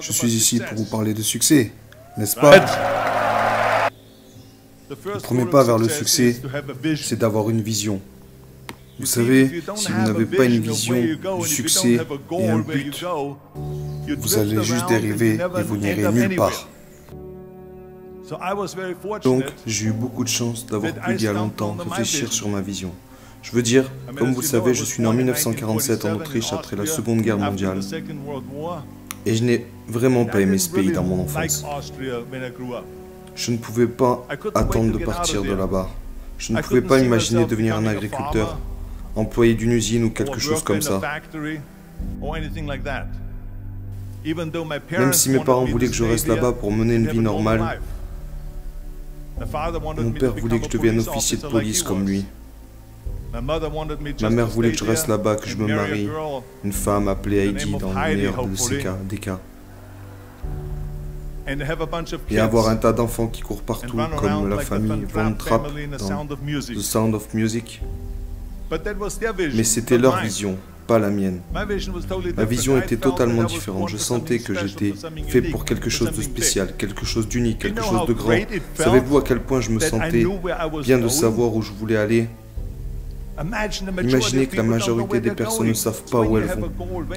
Je suis ici pour vous parler de succès, n'est-ce pas? Le premier pas vers le succès, c'est d'avoir une vision. Vous savez, si vous n'avez pas une vision du succès et un but, vous allez juste dériver et vous n'irez nulle part. Donc, j'ai eu beaucoup de chance d'avoir pu il y a longtemps réfléchir sur ma vision. Je veux dire, comme vous le savez, je suis né en 1947 en Autriche après la Seconde Guerre mondiale. Et je n'ai vraiment pas aimé ce pays dans mon enfance. Je ne pouvais pas attendre de partir de là-bas. Je ne pouvais pas imaginer devenir un agriculteur, employé d'une usine ou quelque chose comme ça. Même si mes parents voulaient que je reste là-bas pour mener une vie normale, mon père voulait que je devienne officier de police comme lui. Ma mère voulait que je reste là-bas, que je me marie, une femme appelée Heidi dans le meilleur de ces cas, des cas. Et avoir un tas d'enfants qui courent partout, comme la famille Von Trapp dans The Sound of Music. Mais c'était leur vision, pas la mienne. Ma vision était totalement différente. Je sentais que j'étais fait pour quelque chose de spécial, quelque chose d'unique, quelque chose de grand. Savez-vous à quel point je me sentais bien de savoir où je voulais aller? Imaginez que la majorité des personnes ne savent pas où elles vont.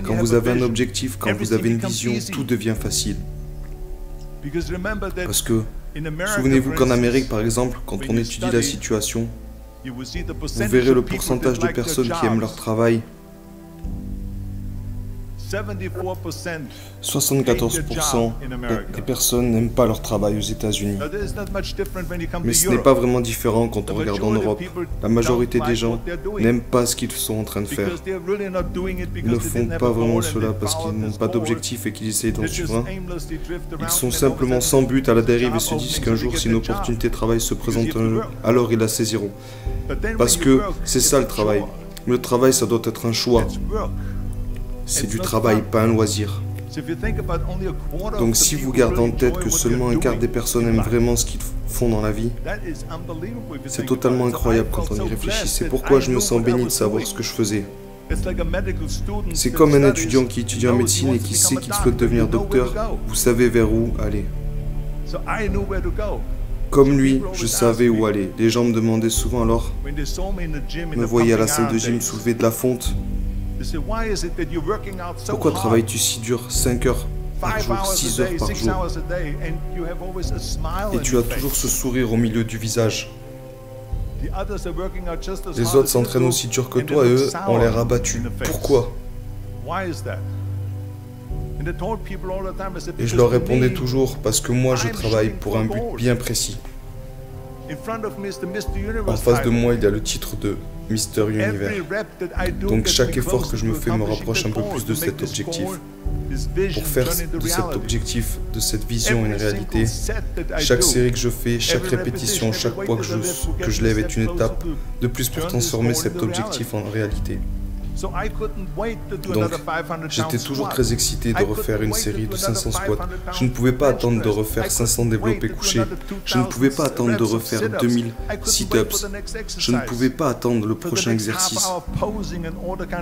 Quand vous avez un objectif, quand vous avez une vision, tout devient facile. Parce que, souvenez-vous qu'en Amérique, par exemple, quand on étudie la situation, vous verrez le pourcentage de personnes qui aiment leur travail. 74% des personnes n'aiment pas leur travail aux États-Unis. Mais ce n'est pas vraiment différent quand on regarde en Europe. La majorité des gens n'aiment pas ce qu'ils sont en train de faire. Ils ne font pas vraiment cela parce qu'ils n'ont pas d'objectif et qu'ils essayent d'en suivre un. Ils sont simplement sans but à la dérive et se disent qu'un jour, si une opportunité de travail se présente à eux, alors ils la saisiront. Parce que c'est ça le travail. Le travail, ça doit être un choix. C'est du travail, pas un loisir. Donc si vous gardez en tête que seulement un quart des personnes aiment vraiment ce qu'ils font dans la vie, c'est totalement incroyable quand on y réfléchit. C'est pourquoi je me sens béni de savoir ce que je faisais. C'est comme un étudiant qui étudie en médecine et qui sait qu'il souhaite devenir docteur. Vous savez vers où aller. Comme lui, je savais où aller. Les gens me demandaient souvent alors, me voyaient à la salle de gym soulever de la fonte. Pourquoi travailles-tu si dur, 5 heures par jour, 6 heures par jour? Et tu as toujours ce sourire au milieu du visage. Les autres s'entraînent aussi dur que toi et eux ont l'air abattus. Pourquoi? Et je leur répondais toujours, parce que moi je travaille pour un but bien précis. En face de moi, il y a le titre de Mister Univers. Donc chaque effort que je me fais me rapproche un peu plus de cet objectif. Pour faire de cet objectif, de cette vision une réalité, chaque série que je fais, chaque répétition, chaque poids que je lève est une étape de plus pour transformer cet objectif en réalité. Donc, j'étais toujours très excité de refaire une série de 500 squats. Je ne pouvais pas attendre de refaire 500 développés couchés. Je ne pouvais pas attendre de refaire 2000 sit-ups. Je ne pouvais pas attendre le prochain exercice.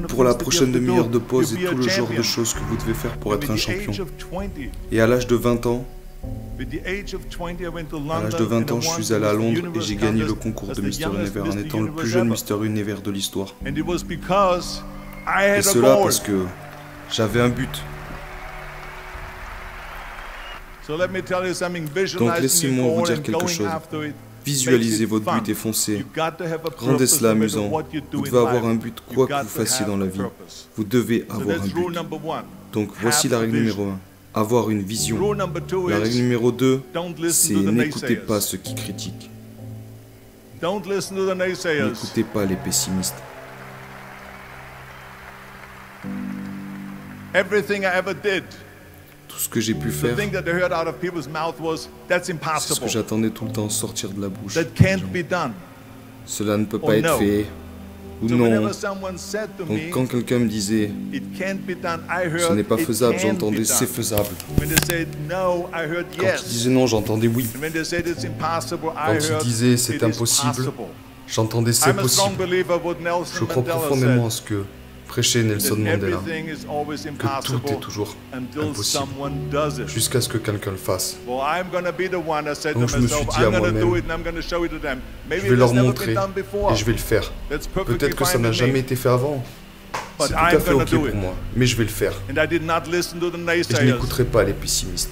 Pour la prochaine demi-heure de pause et tout le genre de choses que vous devez faire pour être un champion. Et à l'âge de 20 ans, je suis allé à Londres et j'ai gagné le concours de Mister Univers en étant le plus jeune Mister Univers de l'histoire. Et cela parce que j'avais un but. Donc laissez-moi vous dire quelque chose. Visualisez votre but et foncez. Rendez cela amusant. Vous devez avoir un but quoi que vous fassiez dans la vie. Vous devez avoir un but. Donc voici la règle numéro 1. Avoir une vision. La règle numéro 2, c'est n'écoutez pas ceux qui critiquent. N'écoutez pas les pessimistes. Tout ce que j'ai pu faire, c'est ce que j'attendais tout le temps sortir de la bouche. Cela ne peut pas être fait. Ou non. Donc quand quelqu'un me disait ce n'est pas faisable, j'entendais c'est faisable. Quand il disait non, j'entendais oui. Quand il disait c'est impossible, j'entendais c'est possible. Je crois profondément à ce que Prêcher Nelson Mandela, que tout est toujours impossible, jusqu'à ce que quelqu'un le fasse. Donc je me suis dit à moi-même, je vais leur montrer et je vais le faire. Peut-être que ça n'a jamais été fait avant. C'est tout à fait ok pour moi, mais je vais le faire. Et je n'écouterai pas les pessimistes.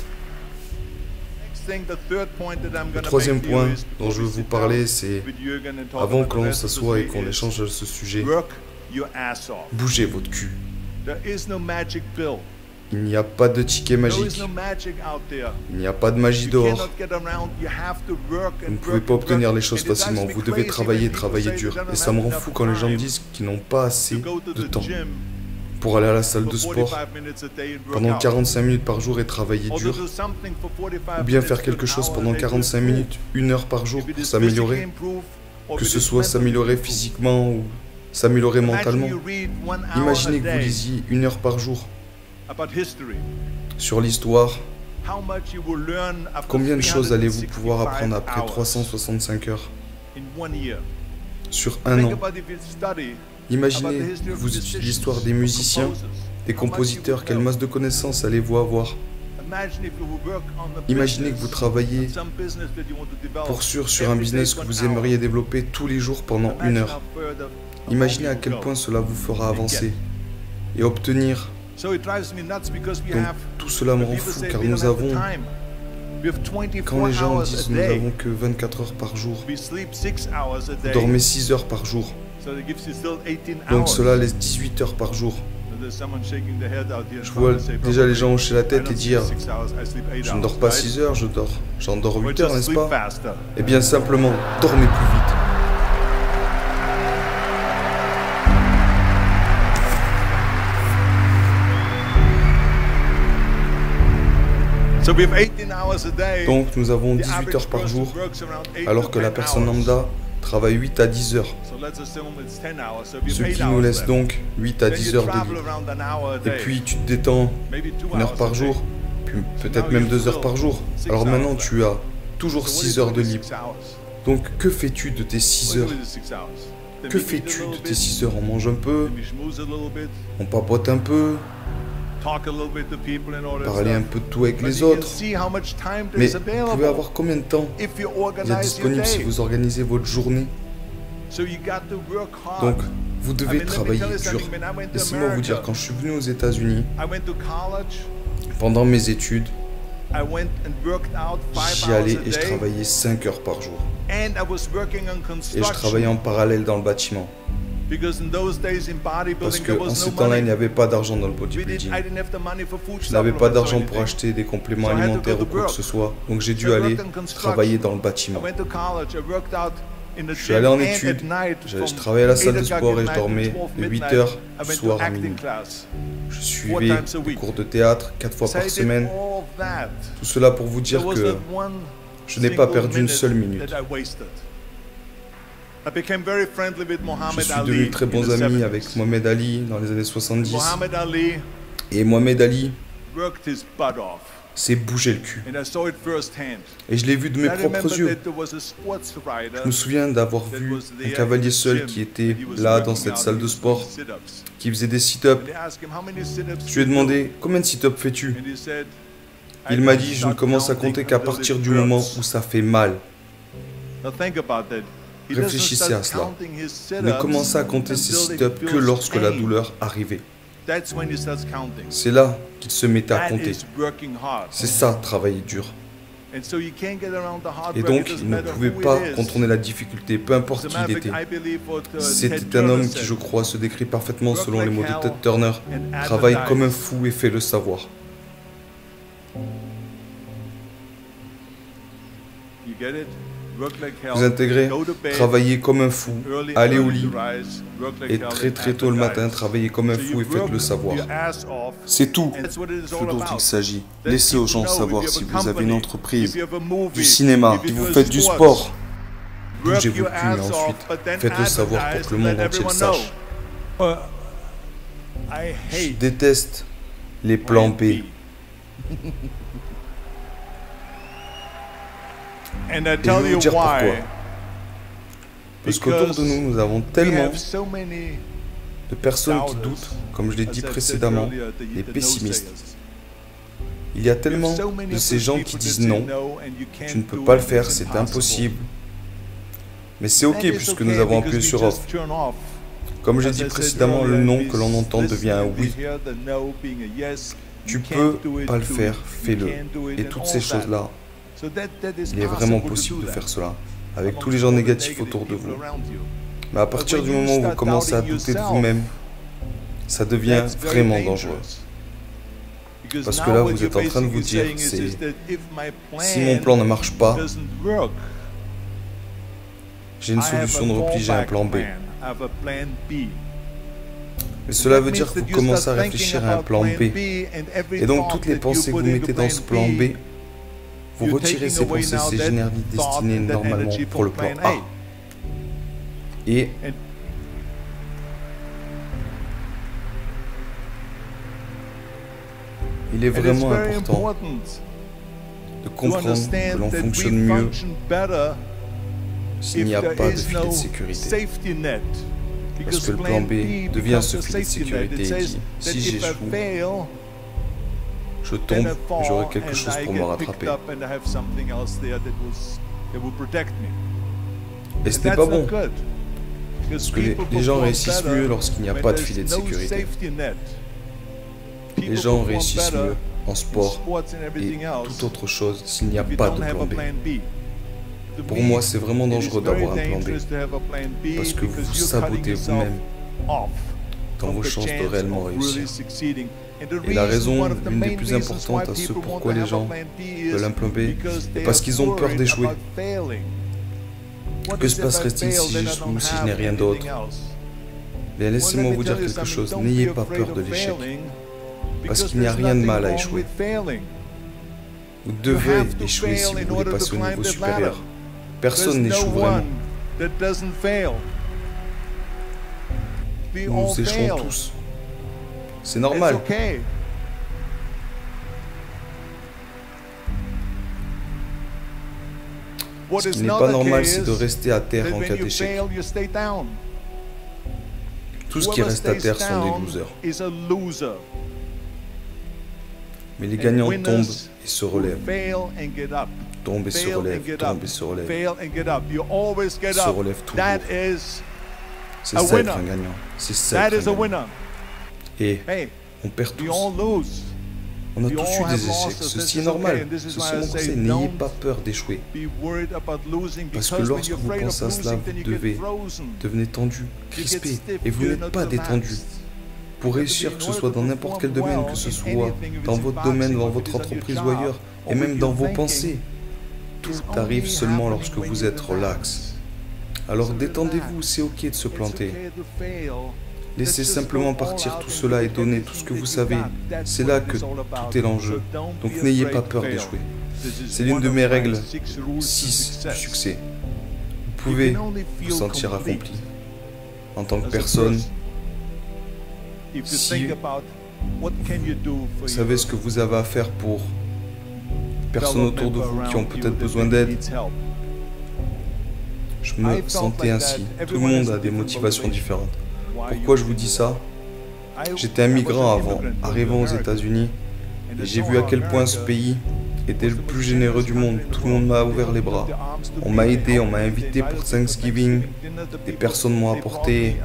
Le troisième point dont je veux vous parler, c'est, avant que l'on s'assoie et qu'on échange à ce sujet, bougez votre cul. Il n'y a pas de ticket magique. Il n'y a pas de magie dehors. Vous ne pouvez pas obtenir les choses facilement. Vous devez travailler, travailler dur. Et ça me rend fou quand les gens me disent qu'ils n'ont pas assez de temps pour aller à la salle de sport pendant 45 minutes par jour et travailler dur, ou bien faire quelque chose pendant 45 minutes, 1 heure par jour pour s'améliorer, que ce soit s'améliorer physiquement ou s'améliorer mentalement. Imaginez que vous lisiez 1 heure par jour sur l'histoire. Combien de choses allez-vous pouvoir apprendre après 365 heures sur 1 an? Imaginez que vous étudiez l'histoire des musiciens, des compositeurs, quelle masse de connaissances allez-vous avoir? Imaginez que vous travaillez pour sûr sur un business que vous aimeriez développer tous les jours pendant 1 heure. Imaginez à quel point cela vous fera avancer et obtenir. Donc tout cela me rend fou car nous avons, quand les gens disent nous n'avons que 24 heures par jour, vous dormez 6 heures par jour. Donc cela laisse 18 heures par jour. Je vois déjà les gens hocher la tête et dire « Je ne dors pas 6 heures, j'en dors 8 heures, n'est-ce pas ?» Eh bien simplement, dormez plus vite. Donc nous avons 18 heures par jour, alors que la personne lambda travaille 8 à 10 heures. Ce qui nous laisse donc 8 à 10 heures de libre. Et puis tu te détends 1 heure par jour, puis peut-être même 2 heures par jour. Alors maintenant tu as toujours 6 heures de libre. Donc que fais-tu de tes 6 heures? Que fais-tu de tes 6 heures? On mange un peu, on papote un peu, parler un peu de tout avec les autres. Mais vous pouvez avoir combien de temps vous êtes disponible si vous organisez votre journée? Donc, vous devez travailler dur. Laissez-moi vous dire, quand je suis venu aux États-Unis, pendant mes études, j'y allais et je travaillais 5 heures par jour. Et je travaillais en parallèle dans le bâtiment. Parce qu'en ces temps-là, il n'y avait pas d'argent dans le bodybuilding. Je n'avais pas d'argent pour acheter des compléments alimentaires ou quoi que ce soit. Donc j'ai dû aller travailler dans le bâtiment. Je suis allé en études, je travaillais à la salle de sport et je dormais de 8h du soir à minuit. Je suivais des cours de théâtre 4 fois par semaine. Tout cela pour vous dire que je n'ai pas perdu une seule minute. Je suis devenu très bons amis avec Mohamed Ali dans les années 70. Et Mohamed Ali s'est bougé le cul. Et je l'ai vu de mes propres yeux. Je me souviens d'avoir vu un cavalier seul qui était là dans cette salle de sport, qui faisait des sit-ups. Je lui ai demandé « Combien de sit-ups fais-tu » Il m'a dit « Je ne commence à compter qu'à partir du moment où ça fait mal. » Réfléchissez à cela. Ne commencez à compter ses sit-ups que lorsque la douleur arrivait. C'est là qu'il se mettait à compter. C'est ça, travailler dur. Et donc, il ne pouvait pas contourner la difficulté, peu importe qui il était. C'était un homme qui, je crois, se décrit parfaitement selon les mots de Ted Turner. Travaille comme un fou et fait le savoir. Vous intégrez, travaillez comme un fou, allez au lit, et très tôt le matin, travaillez comme un fou et faites le savoir. C'est tout ce dont il s'agit. Laissez aux gens savoir si vous avez une entreprise, du cinéma, si vous faites du sport. Bougez vos culs et ensuite faites le savoir pour que le monde entier le sache. Je déteste les plans B. Et je vais vous dire pourquoi. Parce qu'autour de nous, nous avons tellement de personnes qui doutent, comme je l'ai dit précédemment, les pessimistes. Il y a tellement de ces gens qui disent non, tu ne peux pas le faire, c'est impossible. Mais c'est ok puisque nous avons appuyé sur off. Comme j'ai dit précédemment, le non que l'on entend devient un oui. Tu peux pas le faire, fais-le. Et toutes ces choses-là, il est vraiment possible de faire cela, avec tous les gens négatifs autour de vous. Mais à partir du moment où vous commencez à douter de vous-même, ça devient vraiment dangereux. Parce que là, vous êtes en train de vous dire, si mon plan ne marche pas, j'ai une solution de repli, j'ai un plan B. Mais cela veut dire que vous commencez à réfléchir à un plan B. Et donc, toutes les pensées que vous mettez dans ce plan B, vous retirez ces pensées, ces énergies destinées normalement pour le plan A. Et il est vraiment important de comprendre que l'on fonctionne mieux s'il n'y a pas de filet de sécurité. Parce que le plan B devient ce filet de sécurité et dit, si j'échoue, je tombe, j'aurai quelque chose pour me rattraper. Et ce n'est pas bon. Parce que les gens réussissent mieux lorsqu'il n'y a pas de filet de sécurité. Les gens réussissent mieux en sport et toute autre chose s'il n'y a pas de plan B. Pour moi, c'est vraiment dangereux d'avoir un plan B, parce que vous vous sabotez vous-même dans vos chances de réellement réussir. Et la raison, l'une des plus importantes à ce pourquoi les gens veulent un plan B, est parce qu'ils ont peur d'échouer. Que se passerait-il si j'échoue, si je n'ai rien d'autre? Bien, laissez-moi vous dire quelque chose, n'ayez pas peur de l'échec, parce qu'il n'y a rien de mal à échouer. Vous devez échouer si vous voulez passer au niveau supérieur. Personne n'échoue vraiment. Nous échouons tous. C'est normal. Ce qui n'est pas normal, c'est de rester à terre en cas d'échec. Tout ce qui reste à terre sont des losers. Mais les gagnants tombent et se relèvent. Tombent et se relèvent, tombent et se relèvent. Se relèvent toujours. C'est ça être un gagnant. C'est ça être un gagnant. Et on perd tous. On a tous eu des échecs. Ceci est normal. Ceci est mon conseil. N'ayez pas peur d'échouer. Parce que lorsque vous pensez à cela, vous devenez tendu, crispé. Et vous n'êtes pas détendu. Pour réussir, que ce soit dans n'importe quel domaine, que ce soit dans votre domaine, dans votre entreprise ou ailleurs, et même dans vos pensées, tout arrive seulement lorsque vous êtes relax. Alors détendez-vous, c'est ok de se planter. Laissez simplement partir tout cela et donnez tout ce que vous savez. C'est là que tout est l'enjeu. Donc n'ayez pas peur d'échouer. C'est l'une de mes règles 6 du succès. Vous pouvez vous sentir accompli en tant que personne. Si vous savez ce que vous avez à faire pour personnes autour de vous qui ont peut-être besoin d'aide, je me sentais ainsi. Tout le monde a des motivations différentes. Pourquoi je vous dis ça? J'étais un migrant avant, arrivant aux États-Unis, et j'ai vu à quel point ce pays était le plus généreux du monde. Tout le monde m'a ouvert les bras. On m'a aidé, on m'a invité pour Thanksgiving. Des personnes m'ont apporté,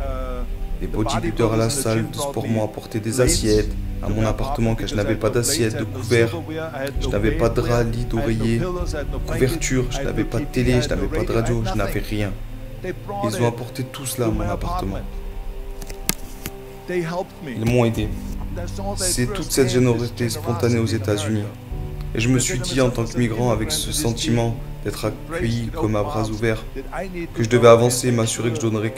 des bodybuilders à la salle de sport m'ont apporté des assiettes à mon appartement car je n'avais pas d'assiette, de couvert, je n'avais pas de drap, lit, d'oreiller, de couverture, je n'avais pas de télé, je n'avais pas de radio, je n'avais rien. Ils ont apporté tout cela à mon appartement. Ils m'ont aidé. C'est toute cette générosité spontanée aux États-Unis. Et je me suis dit en tant que migrant avec ce sentiment d'être accueilli comme à bras ouverts, que je devais avancer et m'assurer que je donnerais